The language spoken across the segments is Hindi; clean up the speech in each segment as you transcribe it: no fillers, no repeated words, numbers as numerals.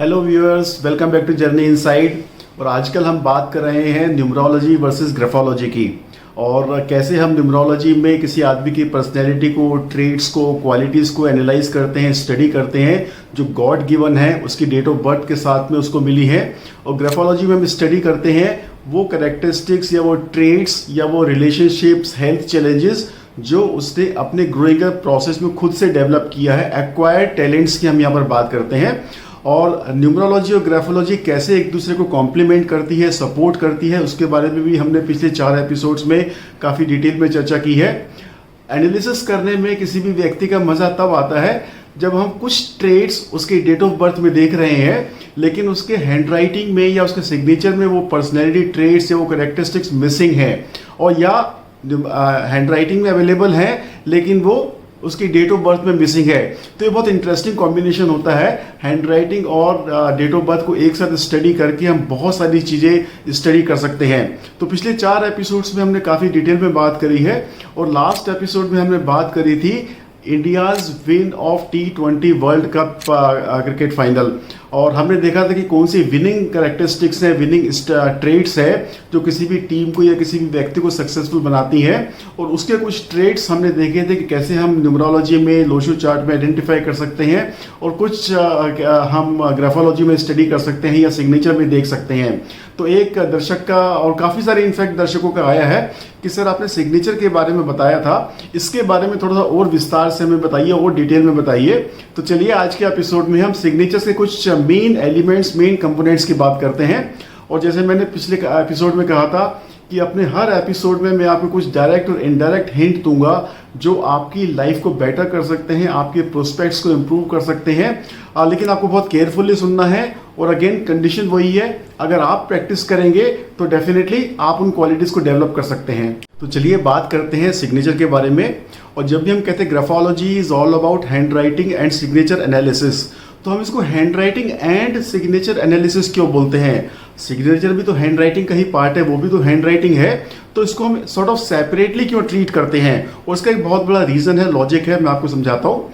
Hello viewers, welcome back to journey inside. और आजकल हम बात कर रहे हैं न्यूमरोलॉजी वर्सेस ग्राफोलॉजी की, और कैसे हम न्यूमरोलॉजी में किसी आदमी की पर्सनैलिटी को, ट्रेड्स को, क्वालिटीज़ को एनालाइज करते हैं, स्टडी करते हैं जो गॉड गिवन है, उसकी डेट ऑफ बर्थ के साथ में उसको मिली है। और ग्राफोलॉजी में हम स्टडी करते हैं वो कैरेक्टरिस्टिक्स या वो ट्रेड्स या वो रिलेशनशिप्स, हेल्थ चैलेंजेस जो उसने अपने ग्रोइंग प्रोसेस में खुद से डेवलप किया है। एक्वायर्ड टैलेंट्स की हम यहाँ पर बात करते हैं। और न्यूमरोलॉजी और ग्राफोलॉजी कैसे एक दूसरे को कॉम्प्लीमेंट करती है, सपोर्ट करती है, उसके बारे में भी हमने पिछले 4 एपिसोड्स में काफ़ी डिटेल में चर्चा की है। एनालिसिस करने में किसी भी व्यक्ति का मज़ा तब आता है जब हम कुछ ट्रेड्स उसके डेट ऑफ बर्थ में देख रहे हैं, लेकिन उसके हैंड राइटिंग में या उसके सिग्नेचर में वो पर्सनैलिटी ट्रेड्स या वो कैरेक्टरिस्टिक्स मिसिंग है, और या हैंड राइटिंग में अवेलेबल है लेकिन वो उसकी डेट ऑफ बर्थ में मिसिंग है। तो ये बहुत इंटरेस्टिंग कॉम्बिनेशन होता है। हैंड राइटिंग और डेट ऑफ बर्थ को एक साथ स्टडी करके हम बहुत सारी चीज़ें स्टडी कर सकते हैं। तो पिछले 4 एपिसोड्स में हमने काफ़ी डिटेल में बात करी है, और लास्ट एपिसोड में हमने बात करी थी India's win of T20 world cup cricket final. और हमने देखा था कि कौन सी विनिंग कैरेक्टरिस्टिक्स हैं, विनिंग ट्रेड्स है जो किसी भी टीम को या किसी भी व्यक्ति को सक्सेसफुल बनाती हैं। और उसके कुछ ट्रेड्स हमने देखे थे कि कैसे हम न्यूमरोलॉजी में, लोशो चार्ट में आइडेंटिफाई कर सकते हैं, और कुछ हम ग्राफोलॉजी में स्टडी कर सकते हैं या सिग्नेचर में देख सकते हैं। तो एक दर्शक का, और काफ़ी सारे इनफैक्ट दर्शकों का आया है कि सर आपने सिग्नेचर के बारे में बताया था, इसके बारे में थोड़ा सा और विस्तार से हमें बताइए, और डिटेल में बताइए। तो चलिए आज के एपिसोड में हम सिग्नेचर के कुछ मेन एलिमेंट्स, मेन कंपोनेंट्स की बात करते हैं। और जैसे मैंने पिछले एपिसोड में कहा था कि अपने हर एपिसोड में मैं आपको कुछ डायरेक्ट और इनडायरेक्ट हिंट दूंगा जो आपकी लाइफ को बेटर कर सकते हैं, आपके प्रोस्पेक्ट्स को इम्प्रूव कर सकते हैं। लेकिन आपको बहुत केयरफुली सुनना है, और अगेन कंडीशन वही है, अगर आप प्रैक्टिस करेंगे तो डेफिनेटली आप उन क्वालिटीज़ को डेवलप कर सकते हैं। तो चलिए बात करते हैं सिग्नेचर के बारे में। और जब भी हम कहते हैं graphology is all about hand writing and signature analysis, तो हम इसको hand writing and signature analysis क्यों बोलते हैं? सिग्नेचर भी तो हैंड राइटिंग का ही पार्ट है, वो भी तो हैंड राइटिंग है, तो इसको हम सॉर्ट ऑफ सेपरेटली क्यों ट्रीट करते हैं? और इसका एक बहुत बड़ा रीज़न है, लॉजिक है, मैं आपको समझाता हूँ।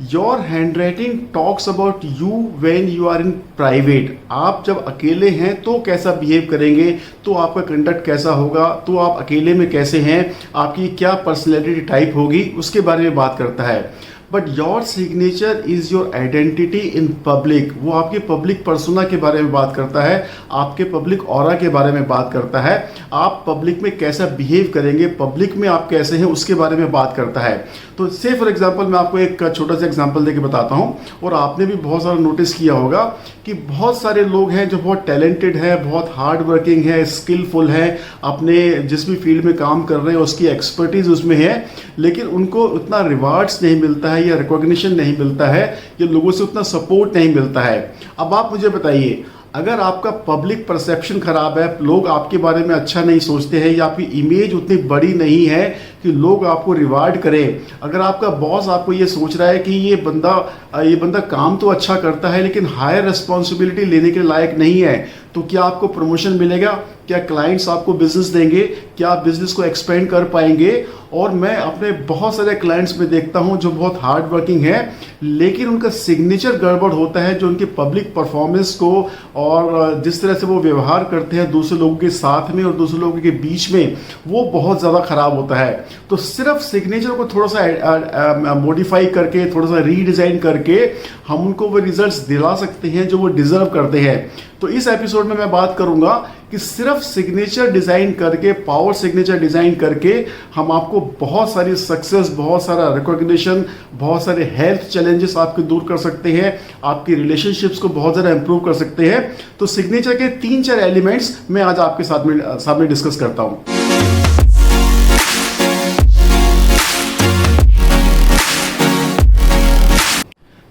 Your hand writing talks about you when you are in private. आप जब अकेले हैं तो कैसा बिहेव करेंगे, तो आपका कंडक्ट कैसा होगा, तो आप अकेले में कैसे हैं, आपकी क्या पर्सनैलिटी टाइप होगी, उसके बारे में बात करता है। But your signature is your identity in public. वो आपके पब्लिक पर्सोना के बारे में बात करता है, आपके पब्लिक ऑरा के बारे में बात करता है, आप पब्लिक में कैसा बिहेव करेंगे, पब्लिक में आप कैसे हैं, उसके बारे में बात करता है। तो से फॉर एग्जांपल मैं आपको एक छोटा सा एग्जांपल देके बताता हूँ, और आपने भी बहुत सारा नोटिस किया होगा कि बहुत सारे लोग हैं जो बहुत टैलेंटेड है, बहुत हार्ड वर्किंग है, स्किलफुल है, अपने जिस भी फील्ड में काम कर रहे हैं उसकी एक्सपर्टीज उसमें है, लेकिन उनको उतना रिवार्ड्स नहीं मिलता है या रिकॉग्निशन नहीं मिलता है, या लोगों से उतना सपोर्ट नहीं मिलता है। अब आप मुझे बताइए, अगर आपका पब्लिक परसेप्शन खराब है, लोग आपके बारे में अच्छा नहीं सोचते हैं, या आपकी इमेज उतनी बड़ी नहीं है कि लोग आपको रिवार्ड करें, अगर आपका बॉस आपको ये सोच रहा है कि ये बंदा काम तो अच्छा करता है लेकिन हायर रिस्पॉन्सिबिलिटी लेने के लायक नहीं है, तो क्या आपको प्रमोशन मिलेगा? क्या क्लाइंट्स आपको बिजनेस देंगे? क्या आप बिजनेस को एक्सपेंड कर पाएंगे? और मैं अपने बहुत सारे क्लाइंट्स में देखता हूं जो बहुत हार्ड वर्किंग है, लेकिन उनका सिग्नेचर गड़बड़ होता है, जो उनकी पब्लिक परफॉर्मेंस को और जिस तरह से वो व्यवहार करते हैं दूसरे लोगों के साथ में और दूसरे लोगों के बीच में, वो बहुत ज़्यादा ख़राब होता है। तो सिर्फ सिग्नेचर को थोड़ा सा मॉडिफाई करके, थोड़ा सा रीडिज़ाइन करके हम उनको वो रिजल्ट्स दिला सकते हैं जो वो डिज़र्व करते हैं। तो इस एपिसोड में मैं बात करूंगा कि सिर्फ सिग्नेचर डिज़ाइन करके, पावर सिग्नेचर डिज़ाइन करके हम आपको बहुत सारी सक्सेस, बहुत सारा रिकॉग्निशन, बहुत सारे हेल्थ चैलेंजेस आपके दूर कर सकते हैं, आपकी रिलेशनशिप्स को बहुत ज़्यादा इंप्रूव कर सकते हैं। तो सिग्नेचर के 3-4 एलिमेंट्स मैं आज आपके साथ में डिस्कस करता हूँ।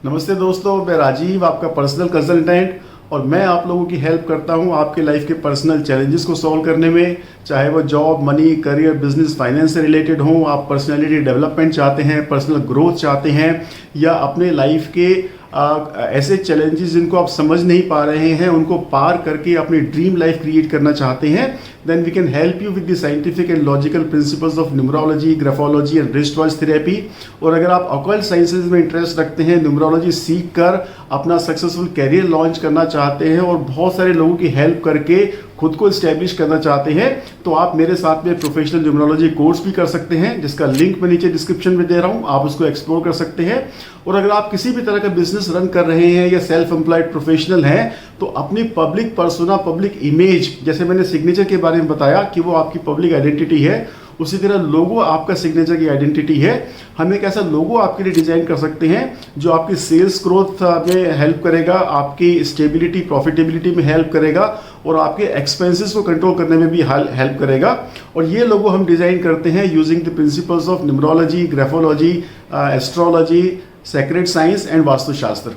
नमस्ते दोस्तों, मैं राजीव, आपका पर्सनल कंसल्टेंट, और मैं आप लोगों की हेल्प करता हूं आपके लाइफ के पर्सनल चैलेंजेस को सॉल्व करने में, चाहे वो job, money, career, business, finance से रिलेटेड हो, आप पर्सनैलिटी डेवलपमेंट चाहते हैं, पर्सनल ग्रोथ चाहते हैं, या अपने लाइफ के ऐसे चैलेंजेस जिनको आप समझ नहीं पा रहे हैं उनको पार करके अपनी ड्रीम लाइफ क्रिएट करना चाहते हैं, then we can help you with the scientific and logical principles of numerology, graphology and wrist voice therapy. और अगर आप ऑकल्ट साइंसेज में इंटरेस्ट रखते हैं, न्यूमरोलॉजी सीख कर अपना सक्सेसफुल कैरियर लॉन्च करना चाहते हैं और बहुत सारे लोगों की हेल्प करके खुद को इस्टेब्लिश करना चाहते हैं, तो आप मेरे साथ में प्रोफेशनल न्यूमरोलॉजी कोर्स भी कर सकते हैं, जिसका लिंक मैं नीचे डिस्क्रिप्शन में दे रहा हूं, आप उसको एक्सप्लोर कर सकते हैं। और अगर आप किसी भी तरह का बिजनेस रन कर रहे हैं या सेल्फ एम्प्लॉयड प्रोफेशनल हैं, तो अपनी पब्लिक पर्सोना, पब्लिक इमेज, जैसे मैंने सिग्नेचर के बारे में बताया कि वो आपकी पब्लिक आइडेंटिटी है, उसी तरह लोगो आपका सिग्नेचर की आइडेंटिटी है। हम एक ऐसा लोगो आपके लिए डिजाइन कर सकते हैं जो आपकी सेल्स ग्रोथ में हेल्प करेगा, आपकी स्टेबिलिटी, प्रॉफिटेबिलिटी में हेल्प करेगा और आपके एक्सपेंसेस को कंट्रोल करने में भी हेल्प करेगा। और ये लोगो हम डिजाइन करते हैं using the principles of numerology, graphology, astrology, sacred science and Vastushastra.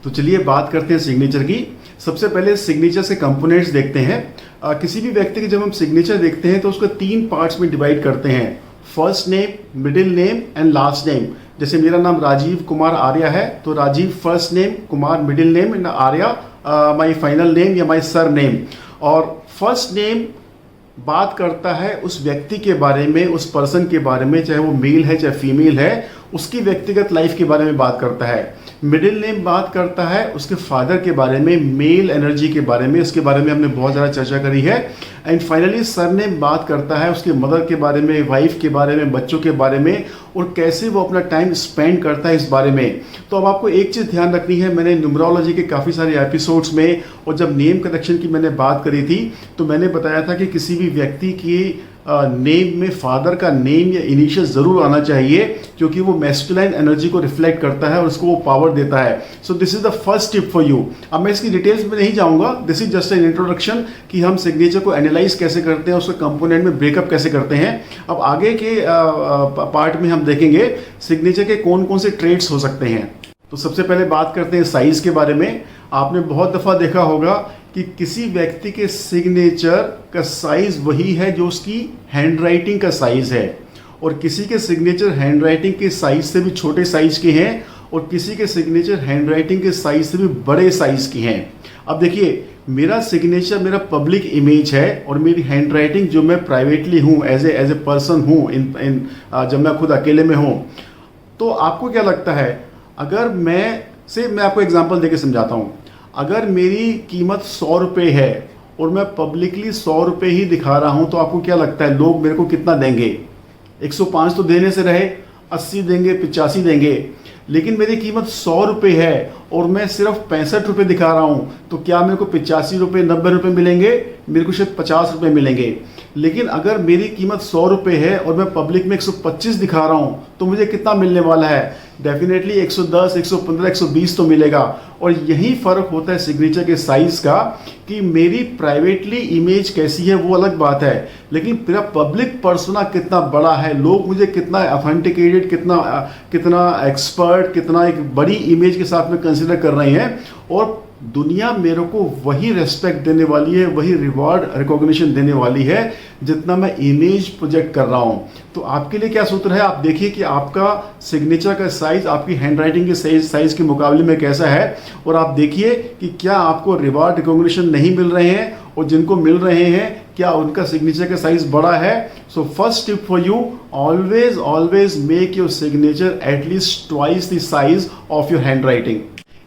तो चलिए बात करते हैं सिग्नेचर की। सबसे पहले सिग्नेचर के कंपोनेंट्स देखते हैं। किसी भी व्यक्ति के जब हम सिग्नेचर देखते हैं तो उसको 3 पार्ट्स में डिवाइड करते हैं, first name, middle name and last name. जैसे मेरा नाम राजीव कुमार आर्या है, तो Rajeev first name, Kumar middle name and Arya my final name या my surname. Name first name बात करता है उस व्यक्ति के बारे में, उस पर्सन के बारे में, चाहे वो मेल है चाहे फीमेल है, उसकी व्यक्तिगत लाइफ के बारे में बात करता है। मिडिल नेम बात करता है उसके फादर के बारे में, मेल एनर्जी के बारे में, इसके बारे में हमने बहुत ज़्यादा चर्चा करी है। एंड फाइनली सर नेम बात करता है उसके मदर के बारे में, वाइफ के बारे में, बच्चों के बारे में और कैसे वो अपना टाइम स्पेंड करता है इस बारे में। तो अब आपको एक चीज़ ध्यान रखनी है, मैंने न्यूमरोलॉजी के काफ़ी सारे एपिसोड्स में और जब नेम करेक्शन की मैंने बात करी थी तो मैंने बताया था कि किसी भी व्यक्ति की नेम में फादर का नेम या इनिशियल जरूर आना चाहिए, क्योंकि वो मैस्कुलाइन एनर्जी को रिफ्लेक्ट करता है और उसको वो पावर देता है। So this is the first tip for you. अब मैं इसकी डिटेल्स में नहीं जाऊंगा, this is just an introduction कि हम सिग्नेचर को एनालाइज कैसे करते हैं, उसके कंपोनेंट में ब्रेकअप कैसे करते हैं। अब आगे के पार्ट में हम देखेंगे सिग्नेचर के कौन कौन से ट्रेड्स हो सकते हैं। तो सबसे पहले बात करते हैं साइज के बारे में। आपने बहुत दफ़ा देखा होगा कि किसी व्यक्ति के सिग्नेचर का साइज वही है जो उसकी हैंडराइटिंग का साइज है, और किसी के सिग्नेचर हैंडराइटिंग के साइज से भी छोटे साइज के हैं और किसी के सिग्नेचर हैंडराइटिंग के साइज से भी बड़े साइज के हैं। अब देखिए, मेरा सिग्नेचर मेरा पब्लिक इमेज है और मेरी हैंडराइटिंग जो मैं प्राइवेटली हूँ, एज ए पर्सन हूँ, जब मैं खुद अकेले में हूँ। तो आपको क्या लगता है, अगर मैं आपको एग्जांपल देके समझाता हूँ। अगर मेरी कीमत 100 रुपये है और मैं पब्लिकली 100 रुपये ही दिखा रहा हूँ, तो आपको क्या लगता है लोग मेरे को कितना देंगे? 105 तो देने से रहे, 80 देंगे, 85 देंगे। लेकिन मेरी कीमत 100 रुपये है और मैं सिर्फ 65 रुपये दिखा रहा हूँ, तो क्या मेरे को 85 रुपये, 90 रुपये मिलेंगे? मेरे को शायद 50 रुपये मिलेंगे। लेकिन अगर मेरी कीमत 100 रुपये है और मैं पब्लिक में 125 दिखा रहा हूँ, तो मुझे कितना मिलने वाला है? डेफिनेटली 110, 115, 120 तो मिलेगा। और यही फ़र्क होता है सिग्नेचर के साइज़ का, कि मेरी प्राइवेटली इमेज कैसी है वो अलग बात है, लेकिन मेरा पब्लिक पर्सोना कितना बड़ा है, लोग मुझे कितना ऑथेंटिकेटेड, कितना एक्सपर्ट, कितना एक बड़ी इमेज के साथ में कंसिडर कर रहे हैं, और दुनिया मेरे को वही रेस्पेक्ट देने वाली है, वही रिवॉर्ड रिकॉग्निशन देने वाली है जितना मैं इमेज प्रोजेक्ट कर रहा हूं। तो आपके लिए क्या सूत्र है, आप देखिए कि आपका सिग्नेचर का साइज आपकी हैंडराइटिंग के साइज के मुकाबले में कैसा है, और आप देखिए कि क्या आपको रिवॉर्ड रिकॉग्निशन नहीं मिल रहे हैं, और जिनको मिल रहे हैं क्या उनका सिग्नेचर का साइज बड़ा है। So first tip for you, always make your signature at least twice the size of your handwriting.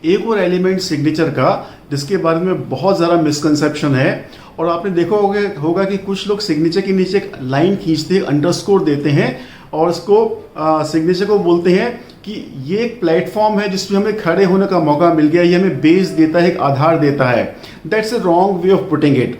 एक और एलिमेंट सिग्नेचर का जिसके बारे में बहुत ज़्यादा मिसकंसेप्शन है, और आपने देखा होगा कि कुछ लोग सिग्नेचर के नीचे एक लाइन खींचते हैं, अंडरस्कोर देते हैं, और उसको सिग्नेचर को बोलते हैं कि ये एक प्लेटफॉर्म है जिसमें हमें खड़े होने का मौका मिल गया, ये हमें बेस देता है, एक आधार देता है। That's a wrong way of putting it.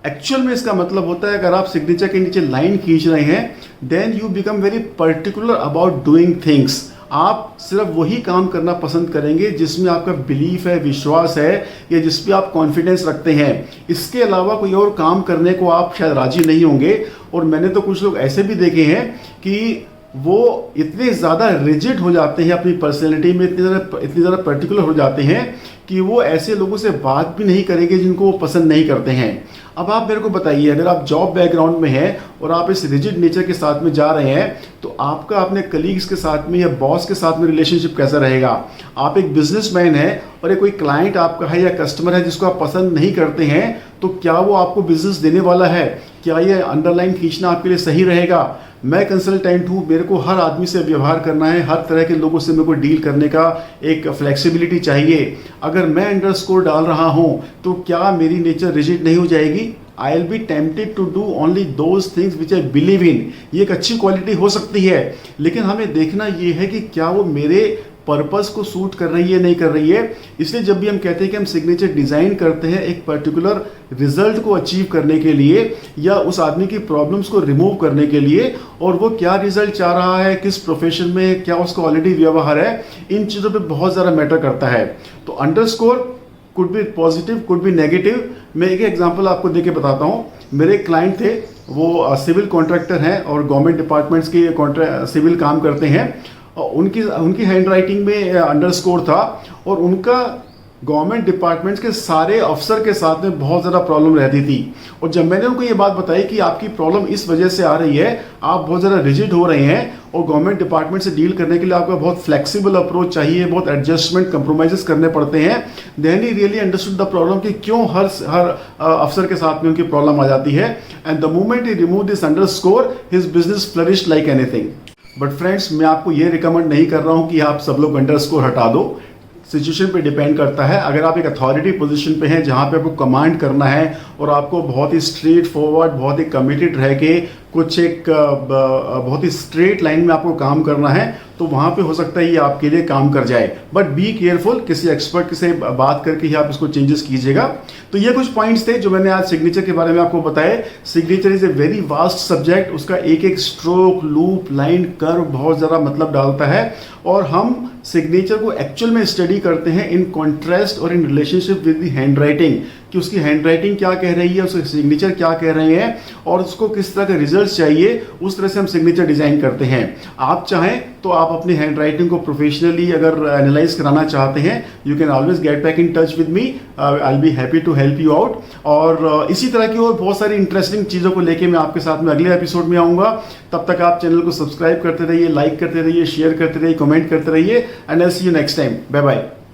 Actual में इसका मतलब होता है, अगर आप सिग्नेचर के नीचे लाइन खींच रहे हैं, then you become very particular about doing things. आप सिर्फ वही काम करना पसंद करेंगे जिसमें आपका बिलीफ है, विश्वास है, या जिस पे आप कॉन्फिडेंस रखते हैं। इसके अलावा कोई और काम करने को आप शायद राजी नहीं होंगे। और मैंने तो कुछ लोग ऐसे भी देखे हैं कि वो इतने ज़्यादा रिजिड हो जाते हैं अपनी पर्सनैलिटी में, इतनी ज़्यादा पर्टिकुलर हो जाते हैं कि वो ऐसे लोगों से बात भी नहीं करेंगे जिनको वो पसंद नहीं करते हैं। अब आप मेरे को बताइए, अगर आप जॉब बैकग्राउंड में हैं और आप इस रिजिड नेचर के साथ में जा रहे हैं, तो आपका अपने कलीग्स के साथ में या बॉस के साथ में रिलेशनशिप कैसा रहेगा? आप एक बिजनेसमैन है और एक कोई क्लाइंट आपका है या कस्टमर है जिसको आप पसंद नहीं करते हैं, तो क्या वो आपको बिजनेस देने वाला है? क्या ये अंडरलाइन खींचना आपके लिए सही रहेगा? मैं कंसल्टेंट हूँ, मेरे को हर आदमी से व्यवहार करना है, हर तरह के लोगों से मेरे को डील करने का एक फ्लेक्सिबिलिटी चाहिए। अगर मैं अंडरस्कोर डाल रहा हूँ तो क्या मेरी नेचर रिजिड नहीं हो जाएगी? I will be tempted to do only those things which I believe in. ये एक अच्छी क्वालिटी हो सकती है, लेकिन हमें देखना ये है कि क्या वो मेरे पर्पस को सूट कर रही है नहीं कर रही है। इसलिए जब भी हम कहते हैं कि हम सिग्नेचर डिज़ाइन करते हैं एक पर्टिकुलर रिजल्ट को अचीव करने के लिए या उस आदमी की प्रॉब्लम्स को रिमूव करने के लिए, और वो क्या रिजल्ट चाह रहा है, किस प्रोफेशन में, क्या उसका ऑलरेडी व्यवहार है, इन चीज़ों पे बहुत ज़्यादा मैटर करता है। तो underscore could be positive, could be negative. मैं एक एग्जांपल आपको देके बताता हूँ। मेरे क्लाइंट थे, वो सिविल कॉन्ट्रैक्टर हैं और गवर्नमेंट डिपार्टमेंट्स के सिविल काम करते हैं। उनकी हैंड राइटिंग में अंडरस्कोर था और उनका गवर्नमेंट डिपार्टमेंट्स के सारे अफसर के साथ में बहुत ज़्यादा प्रॉब्लम रहती थी। और जब मैंने उनको ये बात बताई कि आपकी प्रॉब्लम इस वजह से आ रही है, आप बहुत ज़्यादा रिजिड हो रहे हैं और गवर्नमेंट डिपार्टमेंट से डील करने के लिए आपका बहुत फ्लेक्सिबल अप्रोच चाहिए, बहुत एडजस्टमेंट कंप्रोमाइजेस करने पड़ते हैं, then he really understood the problem कि क्यों हर अफसर के साथ में उनकी प्रॉब्लम आ जाती है। And the moment he remove this underscore, his business flourished like anything. But friends, मैं आपको ये रिकमेंड नहीं कर रहा हूँ कि आप सब लोग अंडरस्कोर हटा दो। सिचुएशन पे डिपेंड करता है। अगर आप एक अथॉरिटी पोजीशन पे हैं जहाँ पे आपको कमांड करना है और आपको बहुत ही स्ट्रेट फॉरवर्ड, बहुत ही कमिटेड रह के कुछ एक बहुत ही स्ट्रेट लाइन में आपको काम करना है, तो वहाँ पे हो सकता है ये आपके लिए काम कर जाए। बट बी केयरफुल, किसी एक्सपर्ट से बात करके ही आप इसको चेंजेस कीजिएगा। तो ये कुछ पॉइंट्स थे जो मैंने आज सिग्नेचर के बारे में आपको बताए। Signature is a very vast subject. उसका एक एक स्ट्रोक, लूप, लाइन, कर्व बहुत ज़्यादा मतलब डालता है और हम सिग्नेचर को एक्चुअल में स्टडी करते हैं इन कॉन्ट्रास्ट और in relationship with the hand writing, कि उसकी हैंड राइटिंग क्या कह रही है, उसके सिग्नेचर क्या कह रहे हैं और उसको किस तरह के रिजल्ट चाहिए, उस तरह से हम सिग्नेचर डिजाइन करते हैं। आप चाहें तो आप अपनी हैंड राइटिंग को प्रोफेशनली अगर एनालाइज कराना चाहते हैं, you can always get back in touch with me, I will be happy to help you out. और इसी तरह की और बहुत सारी इंटरेस्टिंग चीज़ों को लेके मैं आपके साथ में अगले एपिसोड में आऊँगा। तब तक आप चैनल को सब्सक्राइब करते रहिए, लाइक करते रहिए, शेयर करते रहिए, कमेंट करते रहिए, and I see you next time. Bye bye.